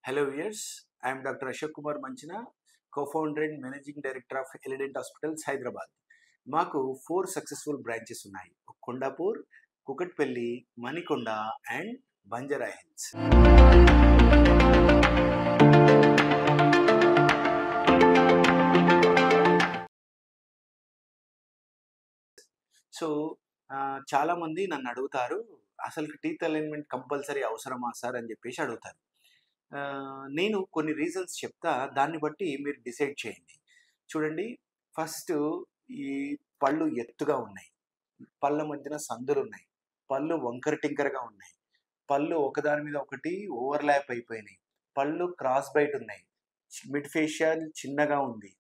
Hello viewers, I am Dr. Ashok Kumar Manchina, co-founder and managing director of Elident Hospitals, Hyderabad. మాకు 4 successful branches ఉన్నాయి. Kondapur, Kukatpally, Manikonda and Banjara hills. So చాలామంది నన్ను అడుగుతారు, అసలు teeth alignment compulsory అవసరమా sir అని చెప్పేసి అడుగుతారు. నేను కొన్ని రీజన్స్ చెప్తా, దాన్ని బట్టి మీరు డిసైడ్ చేయండి. చూడండి, ఫస్ట్ ఈ పళ్ళు ఎత్తుగా ఉన్నాయి, పళ్ళ మధ్యన సందులున్నాయి, పళ్ళు వంకర టింకరగా ఉన్నాయి, పళ్ళు ఒకదాని మీద ఒకటి ఓవర్లాప్ అయిపోయినాయి, పళ్ళు క్రాస్ బైట్ ఉన్నాయి, మిడ్ ఫేషియల్ చిన్నగా ఉంది,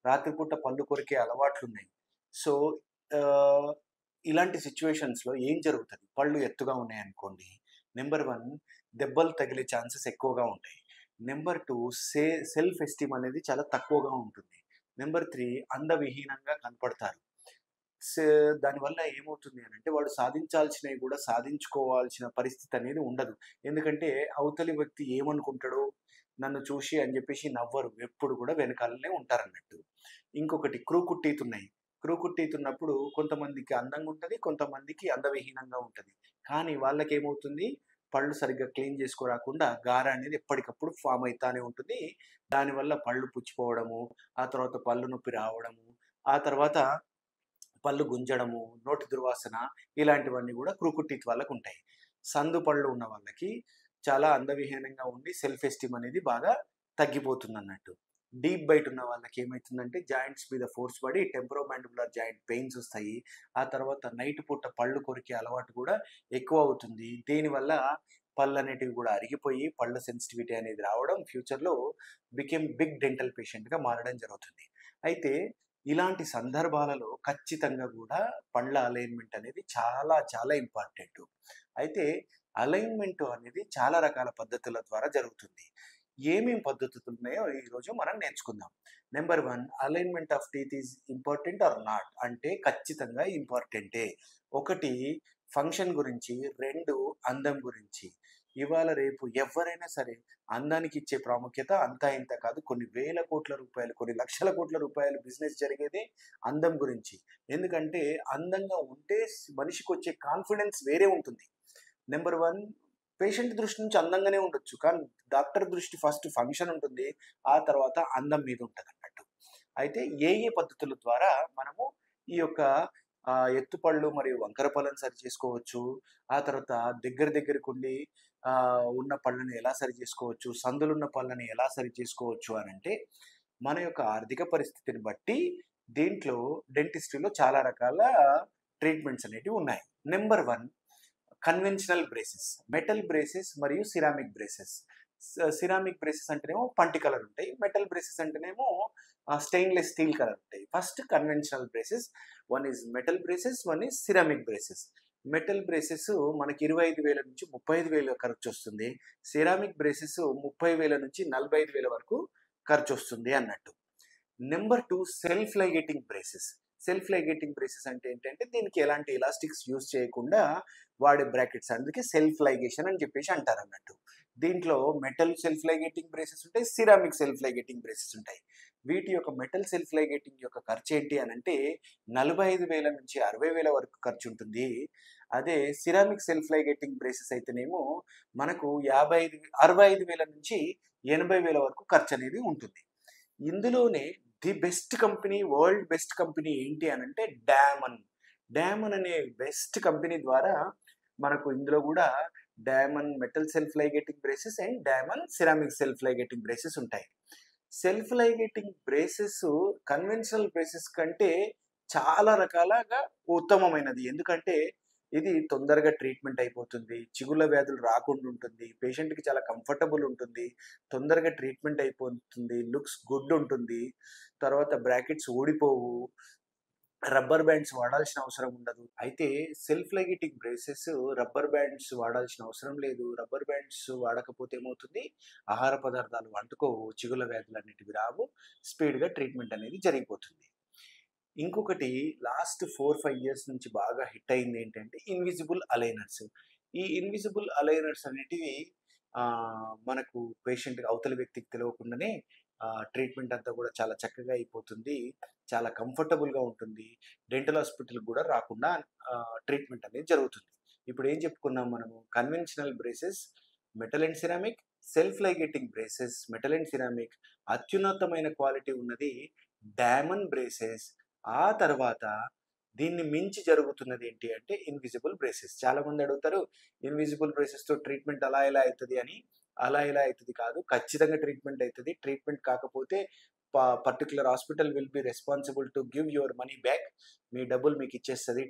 రాత్రిపూట పళ్ళు కొరికే అలవాట్లున్నాయి. సో ఇలాంటి సిచ్యువేషన్స్లో ఏం జరుగుతుంది? పళ్ళు ఎత్తుగా ఉన్నాయనుకోండి, నెంబర్ 1 దెబ్బలు తగిలే ఛాన్సెస్ ఎక్కువగా ఉంటాయి. నెంబర్ 2 సెల్ఫ్ ఎస్టీమ్ అనేది చాలా తక్కువగా ఉంటుంది. నెంబర్ 3 అందవిహీనంగా కనపడతారు. దానివల్ల ఏమవుతుంది అని అంటే, వాడు సాధించాల్సినవి కూడా సాధించుకోవాల్సిన పరిస్థితి అనేది ఉండదు. ఎందుకంటే అవతలి వ్యక్తి ఏమనుకుంటాడో నన్ను చూసి అని చెప్పేసి నవ్వరు, ఎప్పుడు కూడా వెనకాలనే ఉంటారన్నట్టు. ఇంకొకటి క్రూకుట్ టీత్ ఉన్నాయి. క్రూకుట్ టీత్ ఉన్నప్పుడు కొంతమందికి అందంగా ఉంటుంది, కొంతమందికి అందవిహీనంగా ఉంటుంది. కానీ వాళ్ళకి ఏమవుతుంది, పళ్ళు సరిగ్గా క్లీన్ చేసుకోరాకుండా గార అనేది ఎప్పటికప్పుడు ఫామ్ అవుతానే ఉంటుంది. దానివల్ల పళ్ళు పుచ్చిపోవడము, ఆ తర్వాత పళ్ళు నొప్పి రావడము, ఆ తర్వాత పళ్ళు గుంజడము, నోటి దుర్వాసన, ఇలాంటివన్నీ కూడా క్రూకుట్ టీత్ వాళ్ళకు ఉంటాయి. సందు పళ్ళు ఉన్న వాళ్ళకి చాలా అందవిహీనంగా ఉండి సెల్ఫ్ ఎస్టీమ్ అనేది బాగా తగ్గిపోతుంది అన్నట్టు. డీప్ బైట్ ఉన్న వాళ్ళకి ఏమవుతుందంటే, జాయింట్స్ మీద ఫోర్స్ పడి టెంపరోమాండిబులర్ జాయింట్ పెయిన్స్ వస్తాయి. ఆ తర్వాత నైట్ పూట పళ్ళు కొరికే అలవాటు కూడా ఎక్కువ అవుతుంది. దీనివల్ల పళ్ళు అనేటివి కూడా అరిగిపోయి పళ్ళ సెన్సిటివిటీ అనేది రావడం, ఫ్యూచర్లో బిగ్ డెంటల్ పేషెంట్గా మారడం జరుగుతుంది. అయితే ఇలాంటి సందర్భాలలో ఖచ్చితంగా కూడా పళ్ళ అలైన్మెంట్ అనేది చాలా చాలా ఇంపార్టెంట్. అయితే అలైన్మెంట్ అనేది చాలా రకాల పద్ధతుల ద్వారా జరుగుతుంది. ఏమేం పద్ధతులు ఉన్నాయో ఈరోజు మనం నేర్చుకుందాం. Number 1, alignment of teeth is important or not అంటే ఖచ్చితంగా ఇంపార్టెంటే. 1 ఫంక్షన్ గురించి, 2 అందం గురించి. ఇవాళ రేపు ఎవరైనా సరే అందానికి ఇచ్చే ప్రాముఖ్యత అంతా ఇంత కాదు. కొన్ని వేల కోట్ల రూపాయలు, కొన్ని లక్షల కోట్ల రూపాయలు బిజినెస్ జరిగేదే అందం గురించి. ఎందుకంటే అందంగా ఉంటే మనిషికి వచ్చే కాన్ఫిడెన్స్ వేరే ఉంటుంది. నెంబర్ 1, పేషెంట్ దృష్టి నుంచి అందంగానే ఉండొచ్చు, కానీ డాక్టర్ దృష్టి ఫస్ట్ ఫంక్షన్ ఉంటుంది, ఆ తర్వాత అందం మీద ఉంటుంది అన్నట్టు. అయితే ఏ పద్ధతుల ద్వారా మనము ఈ యొక్క ఎత్తుపళ్ళు మరియు వంకర పళ్ళను సరి చేసుకోవచ్చు, ఆ తర్వాత దగ్గరకుండి ఉన్న పళ్ళని ఎలా సరి చేసుకోవచ్చు, సందులున్న పళ్ళని ఎలా సరి చేసుకోవచ్చు అని అంటే, మన యొక్క ఆర్థిక పరిస్థితిని బట్టి దీంట్లో డెంటిస్ట్రీలో చాలా రకాల ట్రీట్మెంట్స్ అనేటివి ఉన్నాయి. Number 1, conventional braces, metal braces మరియు సిరామిక్ బ్రేసెస్. సిరామిక్ బ్రేసెస్ అంటేనేమో పంటి కలర్ ఉంటాయి, మెటల్ బ్రేసెస్ అంటేనేమో స్టెయిన్లెస్ స్టీల్ కలర్ ఉంటాయి. First conventional braces, 1 is metal braces, 1 is ceramic braces. Metal braces మనకి 25,000 నుంచి 35,000 ఖర్చు వస్తుంది. సిరామిక్ బ్రేసెస్ 30,000 నుంచి 45,000 వరకు ఖర్చు వస్తుంది అన్నట్టు. Number 2, self ligating braces. Self ligating braces అంటే ఏంటంటే, దీనికి ఎలాంటి ఎలాస్టిక్స్ యూజ్ చేయకుండా వాడే బ్రాకెట్స్, అందుకే సెల్ఫ్ లైగేషన్ అని చెప్పేసి అంటారు అన్నట్టు. దీంట్లో మెటల్ సెల్ఫ్ లైగేటింగ్ బ్రేసెస్ ఉంటాయి, సిరామిక్ సెల్ఫ్ లైగేటింగ్ బ్రేసెస్ ఉంటాయి. వీటి యొక్క మెటల్ సెల్ఫ్ లైగేటింగ్ యొక్క ఖర్చు ఏంటి అని అంటే 45,000 నుంచి 60,000 వరకు ఖర్చు ఉంటుంది. అదే సిరామిక్ సెల్ఫ్ లైగేటింగ్ బ్రేసెస్ అయితేనేమో మనకు 65,000 నుంచి 80,000 వరకు ఖర్చు అనేది ఉంటుంది. ఇందులోనే the best company, world best company ఏంటి అని అంటే డామన్ అనే బెస్ట్ కంపెనీ ద్వారా మనకు ఇందులో కూడా Damon metal self ligating braces and Damon ceramic self ligating braces ఉంటాయి. Self ligating braces conventional braces కంటే చాలా రకాలుగా ఉత్తమమైనది. ఎందుకంటే ఇది తొందరగా ట్రీట్మెంట్ అయిపోతుంది, చిగుళ్ళ వ్యాధులు రాకుండా ఉంటుంది, పేషెంట్కి చాలా కంఫర్టబుల్ ఉంటుంది, తొందరగా ట్రీట్మెంట్ అయిపోతుంది, లుక్స్ గుడ్ ఉంటుంది, తర్వాత బ్రాకెట్స్ ఊడిపోవు, రబ్బర్ బ్యాండ్స్ వాడాల్సిన అవసరం ఉండదు. అయితే self ligating braces rubber bands వాడాల్సిన అవసరం లేదు. రబ్బర్ బ్యాండ్స్ వాడకపోతే ఏమవుతుంది, ఆహార పదార్థాలు అంటుకోవు, చిగుళ్ళ వ్యాధులు అనేటివి రావు, స్పీడ్గా ట్రీట్మెంట్ అనేది జరిగిపోతుంది. ఇంకొకటి లాస్ట్ 4-5 ఇయర్స్ నుంచి బాగా హిట్ అయింది ఏంటంటే, ఇన్విజిబుల్ అలైనర్స్. ఈ ఇన్విజిబుల్ అలైనర్స్ అనేటివి మనకు పేషెంట్‌కి అవతల వ్యక్తికి తెలవకుండానే ట్రీట్మెంట్ అంతా కూడా చాలా చక్కగా అయిపోతుంది. చాలా కంఫర్టబుల్‌గా ఉంటుంది. డెంటల్ హాస్పిటల్‌కి కూడా రాకుండా ట్రీట్మెంట్ అనేది జరుగుతుంది. ఇప్పుడు ఏం చెప్పుకున్నాం మనము? Conventional braces, metal and ceramic, self ligating braces, metal and ceramic, అత్యున్నతమైన క్వాలిటీ ఉన్నది డైమండ్ బ్రేసెస్. ఆ తర్వాత దీన్ని మించి జరుగుతున్నది ఏంటి అంటే ఇన్విజిబుల్ బ్రేసెస్. చాలామంది అడుగుతారు, ఇన్విజిబుల్ బ్రేసెస్‌తో ట్రీట్మెంట్ అలా ఎలా అయితది అని. అలా ఎలా అయితది కాదు. ఖచ్చితంగా ట్రీట్మెంట్ అయితది. ట్రీట్మెంట్ కాకపోతే particular hospital will be responsible to give your money back. మీ డబ్బులు మీకు ఇచ్చేస్తది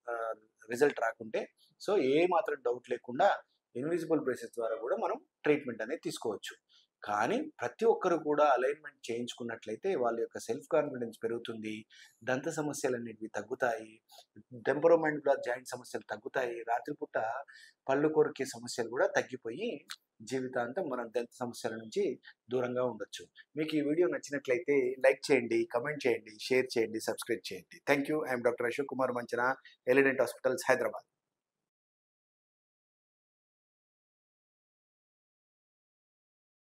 ఆహ్, రిజల్ట్ రాకుంటే. సో, ఏ మాత్రం డౌట్ లేకుండా ఇన్విజిబుల్ బ్రేసెస్ ద్వారా కూడా మనం ట్రీట్మెంట్ అనేది తీసుకోవచ్చు. కానీ ప్రతి ఒక్కరు కూడా అలైన్‌మెంట్ చేయించుకున్నట్లయితే వాళ్ళ యొక్క సెల్ఫ్ కాన్ఫిడెన్స్ పెరుగుతుంది. దంత సమస్యలనేటివి తగ్గుతాయి. టెంపరోమాండిబులర్ జాయింట్ సమస్యలు తగ్గుతాయి. రాత్రిపూట పళ్ళు కొరికే సమస్యలు కూడా తగ్గిపోయి జీవితాంతం మనం దంత సమస్యల నుంచి దూరంగా ఉండొచ్చు. మీకు ఈ వీడియో నచ్చినట్లయితే లైక్ చేయండి, కామెంట్ చేయండి, షేర్ చేయండి, సబ్స్క్రైబ్ చేయండి. Thank you. I am doctor Ashok Kumar Manchana, Elident hospitals, Hyderabad.